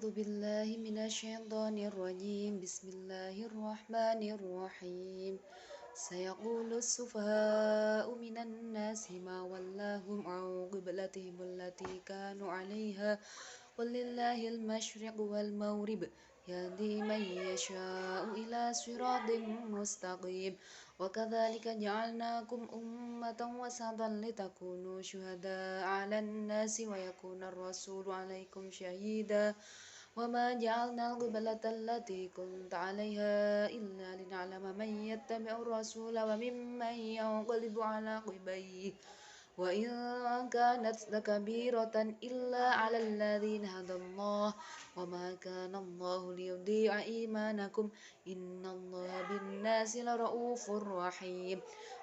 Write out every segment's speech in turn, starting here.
أعوذ بالله من الشيطان الرجيم بسم الله الرحمن الرحيم سيقول السفهاء من الناس ما ولاهم عن قبلتهم التي كانوا عليها قل لله المشرق والمغرب يهدي من يشاء إلى صراط مستقيم وكذلك جعلناكم أمة وسطا لتكونوا شهداء على الناس ويكون الرسول عليكم شهيدا وما جعلنا القبلة التي كنت عليها إلا لنعلم من يتبع الرسول وممن ينقلب على عقبيه وإن كانت لكبيرة إلا على الذين هدى الله وما كان الله ليضيع إيمانكم إن الله بالناس لرؤوف رحيم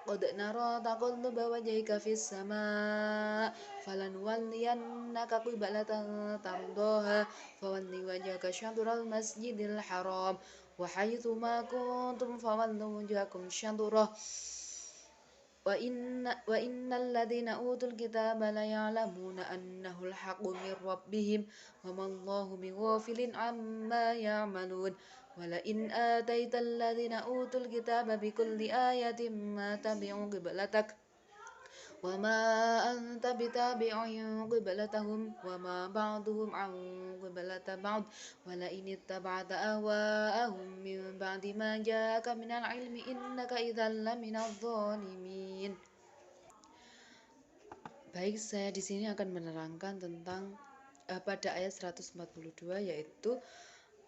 قد نرى تقلب وجهك في السماء فلنولينك قبلة ترضاها فول وجهك شطر المسجد الحرام وحيث ما كنتم فولوا وجهكم شطره وإن الذين أوتوا الكتاب ليعلمون أنه الحق من ربهم وما الله بغافل عما يعملون ولئن آتيت الذين أوتوا الكتاب بكل آية ما تبعوا قبلتك وما أنت بتابع قبلتهم وما بعضهم عن قبلة بعض ولئن اتبعت أهواءهم من بعد ما جاءك من العلم إنك إذا لمن الظالمين. Baik, saya di sini akan menerangkan tentang pada ayat 142, yaitu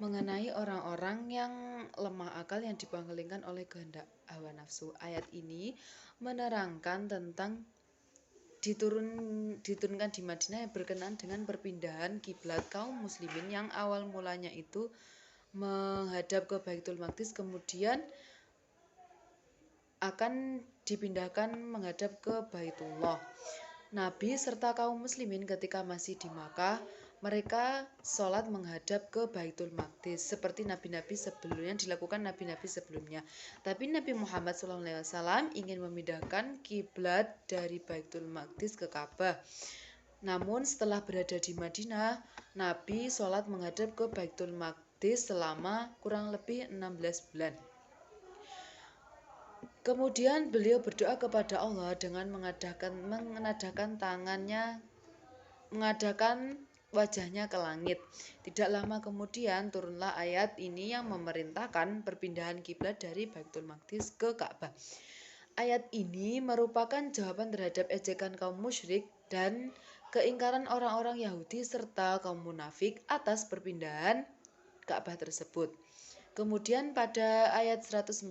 mengenai orang-orang yang lemah akal yang dipanggelingkan oleh kehendak hawa nafsu. Ayat ini menerangkan tentang diturunkan di Madinah yang berkenaan dengan perpindahan kiblat kaum muslimin yang awal mulanya itu menghadap ke Baitul Maqdis, kemudian akan dipindahkan menghadap ke Baitullah. Nabi serta kaum muslimin ketika masih di Makkah, mereka sholat menghadap ke Baitul Maqdis seperti nabi-nabi sebelumnya, dilakukan nabi-nabi sebelumnya. Tapi Nabi Muhammad SAW ingin memindahkan kiblat dari Baitul Maqdis ke Ka'bah. Namun setelah berada di Madinah, Nabi sholat menghadap ke Baitul Maqdis selama kurang lebih 16 bulan. Kemudian beliau berdoa kepada Allah dengan mengadahkan tangannya, mengadahkan wajahnya ke langit. Tidak lama kemudian turunlah ayat ini yang memerintahkan perpindahan kiblat dari Baitul Maqdis ke Ka'bah. Ayat ini merupakan jawaban terhadap ejekan kaum musyrik dan keingkaran orang-orang Yahudi serta kaum munafik atas perpindahan Ka'bah tersebut. Kemudian pada ayat 143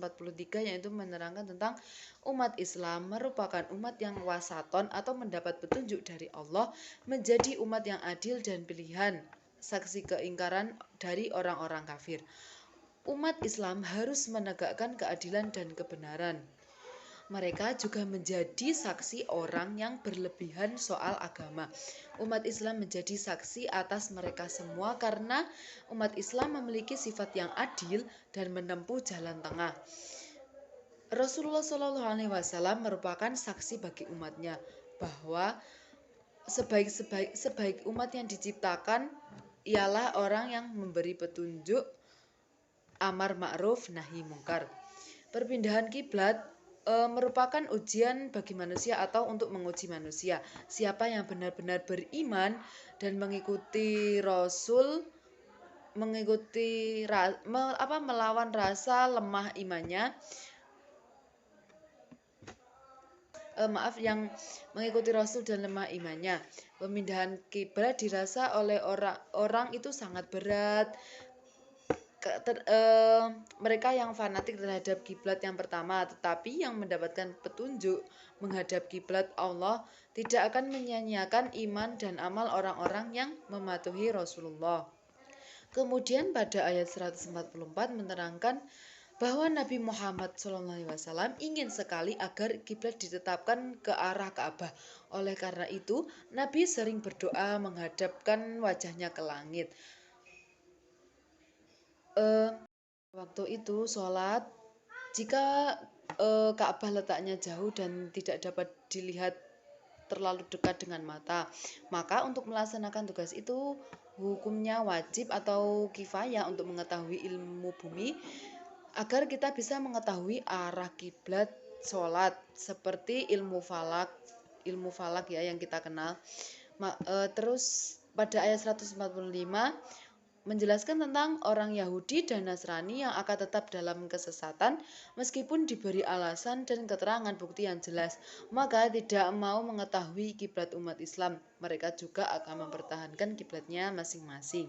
yaitu menerangkan tentang umat Islam merupakan umat yang wasaton atau mendapat petunjuk dari Allah menjadi umat yang adil dan pilihan saksi keingkaran dari orang-orang kafir. Umat Islam harus menegakkan keadilan dan kebenaran. Mereka juga menjadi saksi orang yang berlebihan soal agama. Umat Islam menjadi saksi atas mereka semua karena umat Islam memiliki sifat yang adil dan menempuh jalan tengah. Rasulullah SAW merupakan saksi bagi umatnya bahwa sebaik umat yang diciptakan ialah orang yang memberi petunjuk, amar ma'ruf, nahi mungkar. Perpindahan kiblat merupakan ujian bagi manusia atau untuk menguji manusia. Siapa yang benar-benar beriman dan mengikuti Rasul, melawan rasa lemah imannya, yang mengikuti Rasul dan lemah imannya. Pemindahan kiblat dirasa oleh orang itu sangat berat. Mereka yang fanatik terhadap kiblat yang pertama, tetapi yang mendapatkan petunjuk menghadap kiblat Allah tidak akan menyia-nyiakan iman dan amal orang-orang yang mematuhi Rasulullah. Kemudian pada ayat 144 menerangkan bahwa Nabi Muhammad SAW ingin sekali agar kiblat ditetapkan ke arah Ka'bah. Oleh karena itu, Nabi sering berdoa menghadapkan wajahnya ke langit. Waktu itu sholat, jika Ka'bah letaknya jauh dan tidak dapat dilihat terlalu dekat dengan mata, maka untuk melaksanakan tugas itu hukumnya wajib atau kifayah untuk mengetahui ilmu bumi agar kita bisa mengetahui arah kiblat sholat seperti ilmu falak ya yang kita kenal. Terus pada ayat 145 menjelaskan tentang orang Yahudi dan Nasrani yang akan tetap dalam kesesatan meskipun diberi alasan dan keterangan bukti yang jelas, maka tidak mau mengetahui kiblat umat Islam. Mereka juga akan mempertahankan kiblatnya masing-masing.